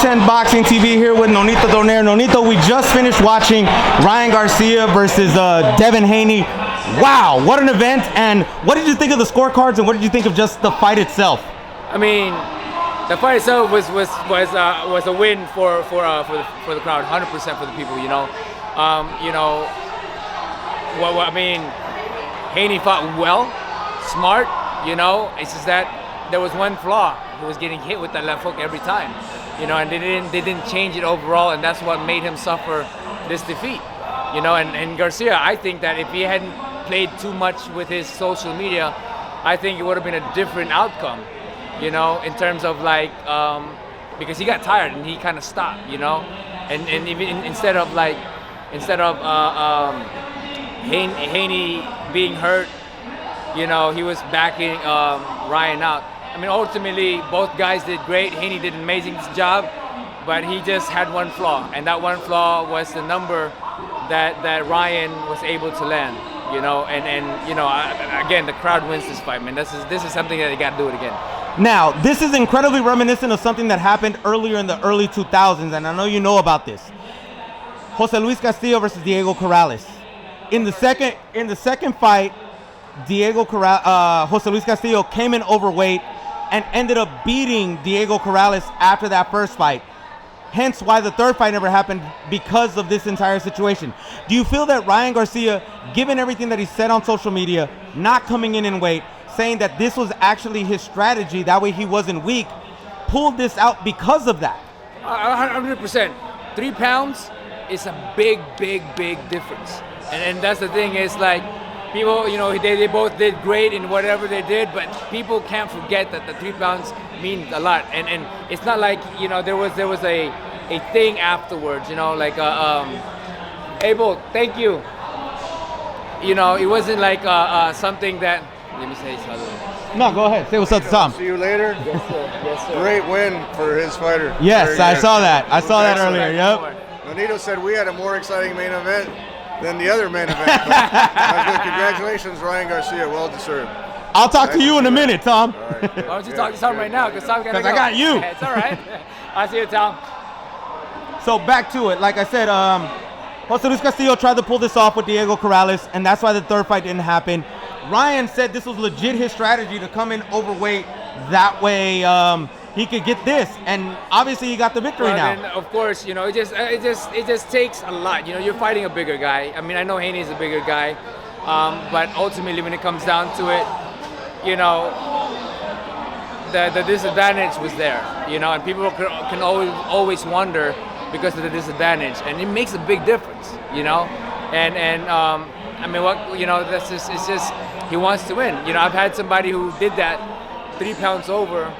10 Boxing TV here with Nonito, Donaire. Nonito, we just finished watching Ryan Garcia versus Devin Haney. Wow, what an event! And what did you think of the scorecards, and what did you think of just the fight itself? I mean, the fight itself was a win for the crowd, 100% for the people. I mean, Haney fought well, smart. It's just that there was one flaw. He was getting hit with that left hook every time. And they didn't change it overall, and that's what made him suffer this defeat. And Garcia, I think that if he hadn't played too much with his social media, I think it would have been a different outcome. In terms of because he got tired and he kind of stopped. And even instead of Haney being hurt, he was backing Ryan out. I mean, ultimately, both guys did great. Haney did an amazing job, but he just had one flaw, and that one flaw was the number that Ryan was able to land. Again, the crowd wins this fight, man. This is something that they got to do it again. Now, this is incredibly reminiscent of something that happened earlier in the early 2000s, and I know you know about this. Jose Luis Castillo versus Diego Corrales. In the second fight, Jose Luis Castillo came in overweight and ended up beating Diego Corrales after that first fight. Hence why the third fight never happened, because of this entire situation. Do you feel that Ryan Garcia, given everything that he said on social media, not coming in weight, saying that this was actually his strategy, that way he wasn't weak, pulled this out because of that? 100%. 3 pounds is a big difference. And that's the thing, is people, they both did great in whatever they did, but people can't forget that the 3 pounds means a lot. And it's not like, there was a thing afterwards, Abel, thank you. It wasn't like something that, let me say something. No, go ahead. Say what's up to Tom. See you later. Yes, sir. Yes, sir. Great win for his fighter. Yes, I saw that. I saw that earlier. Yep. Nonito said we had a more exciting main event than the other main event. Congratulations, Ryan Garcia. Well deserved. I'll talk to you in a minute, Tom. All right. Why don't you talk to Tom right now? Because Tom got to go. I got you. It's all right. I'll see you, Tom. So back to it. Like I said, Jose Luis Castillo tried to pull this off with Diego Corrales, and that's why the third fight didn't happen. Ryan said this was legit his strategy to come in overweight. That way he could get this, and obviously he got the victory now. And of course, it just takes a lot. You're fighting a bigger guy. I mean, I know Haney's a bigger guy, but ultimately when it comes down to it, the disadvantage was there. And people can always wonder because of the disadvantage, and it makes a big difference. I mean, it's just he wants to win. I've had somebody who did that 3 pounds over,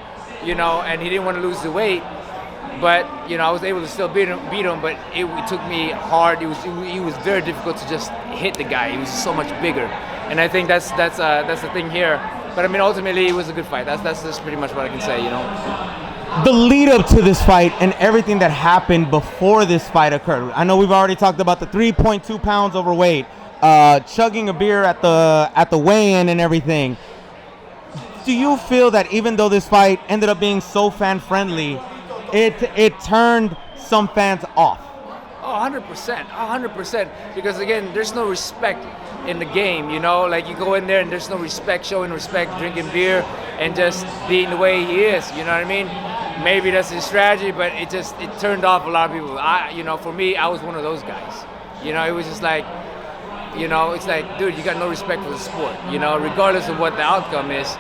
and he didn't want to lose the weight, but I was able to still beat him. But it took me hard. It was very difficult to just hit the guy. He was so much bigger, and I think that's the thing here. But I mean, ultimately, it was a good fight. That's just pretty much what I can say. The lead up to this fight and everything that happened before this fight occurred. I know we've already talked about the 3.2 pounds overweight, chugging a beer at the weigh-in and everything. Do you feel that even though this fight ended up being so fan-friendly, it turned some fans off? Oh, 100%. Because again, there's no respect in the game, you go in there and there's no respect, showing respect, drinking beer, and just being the way he is, you know what I mean? Maybe that's his strategy, but it turned off a lot of people. For me, I was one of those guys. It was just like, it's like, dude, you got no respect for the sport. Regardless of what the outcome is,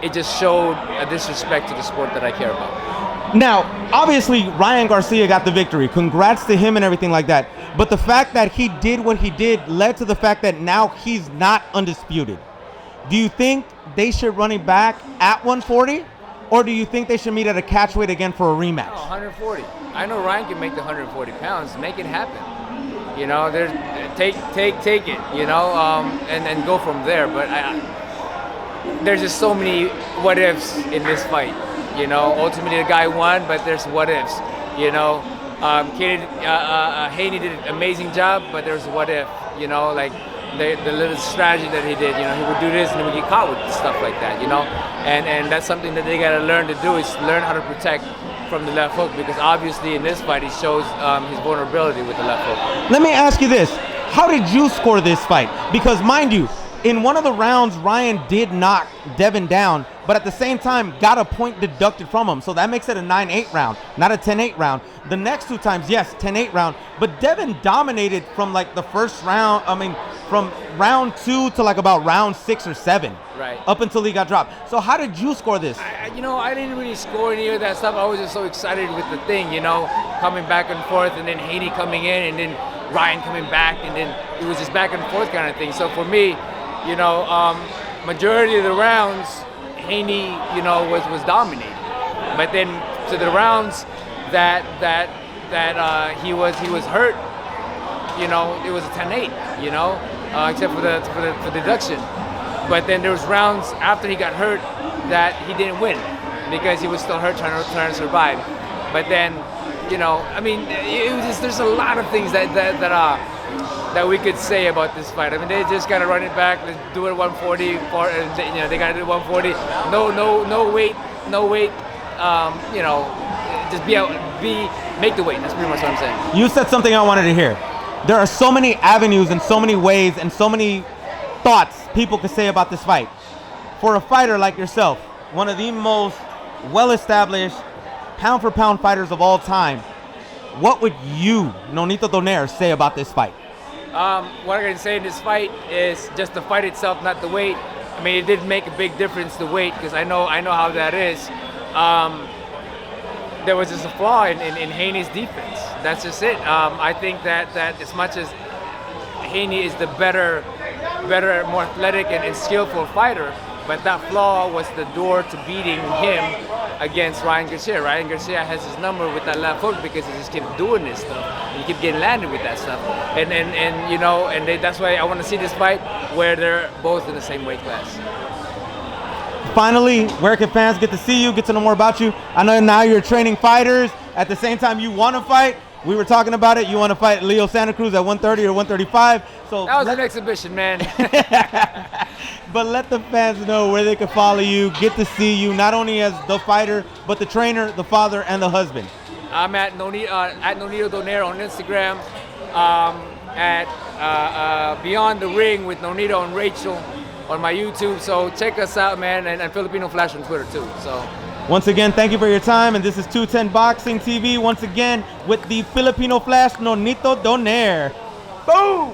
it just showed a disrespect to the sport that I care about. Now, obviously, Ryan Garcia got the victory. Congrats to him and everything like that. But the fact that he did what he did led to the fact that now he's not undisputed. Do you think they should run it back at 140? Or do you think they should meet at a catchweight again for a rematch? No, 140. I know Ryan can make the 140 pounds. Make it happen. Take it. And go from there. But there's just so many what ifs in this fight. Ultimately the guy won, but there's what ifs. Haney did an amazing job, but there's what if. The little strategy that he did, he would do this and he would get caught with stuff like that, and that's something that they got to learn to do, is learn how to protect from the left hook, because obviously in this fight he shows his vulnerability with the left hook. Let me ask you this. How did you score this fight? Because mind you, in one of the rounds, Ryan did knock Devin down, but at the same time got a point deducted from him. So that makes it a 9-8 round, not a 10-8 round. The next 2 times, yes, 10-8 round. But Devin dominated from like the first round, from round 2 to like about round 6 or 7. Right. Up until he got dropped. So how did you score this? I didn't really score any of that stuff. I was just so excited with the thing, coming back and forth, and then Haney coming in, and then Ryan coming back, and then it was just back and forth kind of thing. So for me, majority of the rounds, Haney, was dominating. But then to the rounds that he was hurt, it was a 10-8, except for the deduction. But then there was rounds after he got hurt that he didn't win because he was still hurt, trying to survive. But then, it was just, there's a lot of things that we could say about this fight. I mean, they just gotta run it back. Let's do it at 140. They gotta do it 140. No weight. Just make the weight. That's pretty much what I'm saying. You said something I wanted to hear. There are so many avenues and so many ways and so many thoughts people could say about this fight. For a fighter like yourself, one of the most well-established pound-for-pound fighters of all time, what would you, Nonito Donaire, say about this fight? What I can say in this fight is just the fight itself, not the weight. I mean, it did make a big difference, the weight, because I know how that is. There was just a flaw in Haney's defense. That's just it. I think that as much as Haney is the better, more athletic and skillful fighter, but that flaw was the door to beating him against Ryan Garcia. Ryan Garcia has his number with that left hook because he just kept doing this stuff. And he kept getting landed with that stuff. That's why I want to see this fight where they're both in the same weight class. Finally, where can fans get to see you, get to know more about you? I know now you're training fighters. At the same time, you want to fight. We were talking about it. You want to fight Leo Santa Cruz at 130 or 135. So that was an exhibition, man. But let the fans know where they can follow you, get to see you, not only as the fighter, but the trainer, the father, and the husband. I'm at Nonito Donaire on Instagram, at Beyond the Ring with Nonito and Rachel on my YouTube. So check us out, man, and Filipino Flash on Twitter too. So. Once again, thank you for your time, and this is 210 Boxing TV, once again, with the Filipino Flash, Nonito Donaire. Boom!